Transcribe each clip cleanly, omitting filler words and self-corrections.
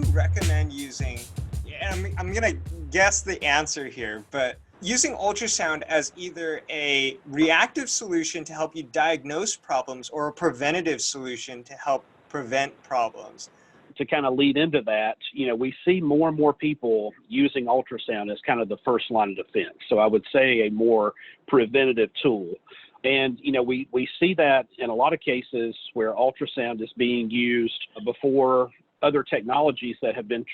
you recommend using, and I'm going to guess the answer here, but using ultrasound as either a reactive solution to help you diagnose problems or a preventative solution to help prevent problems? To kind of lead into that, we see more and more people using ultrasound as kind of the first line of defense. So I would say a more preventative tool. And, we see that in a lot of cases where ultrasound is being used before other technologies that have been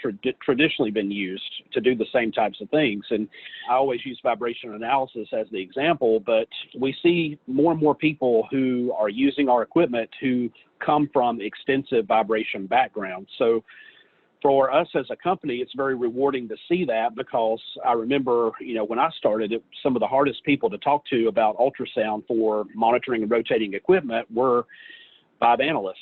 traditionally been used to do the same types of things. And I always use vibration analysis as the example, but we see more and more people who are using our equipment who come from extensive vibration backgrounds. So for us as a company, it's very rewarding to see that, because I remember, when I started, some of the hardest people to talk to about ultrasound for monitoring and rotating equipment were vibe analysts.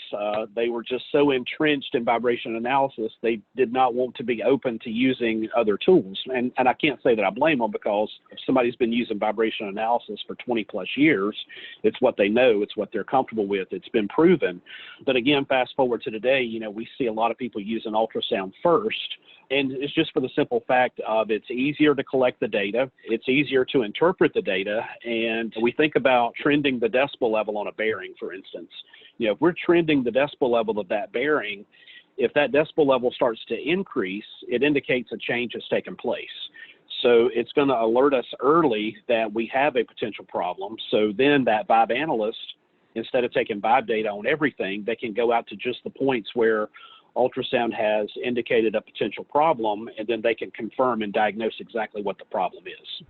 They were just so entrenched in vibration analysis, they did not want to be open to using other tools. And I can't say that I blame them, because if somebody's been using vibration analysis for 20 plus years, it's what they know, it's what they're comfortable with, it's been proven. But again, fast forward to today, we see a lot of people using ultrasound first. And it's just for the simple fact of it's easier to collect the data, it's easier to interpret the data, and we think about trending the decibel level on a bearing, for instance. If we're trending the decibel level of that bearing, if that decibel level starts to increase, it indicates a change has taken place. So it's going to alert us early that we have a potential problem. So then that vibe analyst, instead of taking vibe data on everything, they can go out to just the points where ultrasound has indicated a potential problem, and then they can confirm and diagnose exactly what the problem is.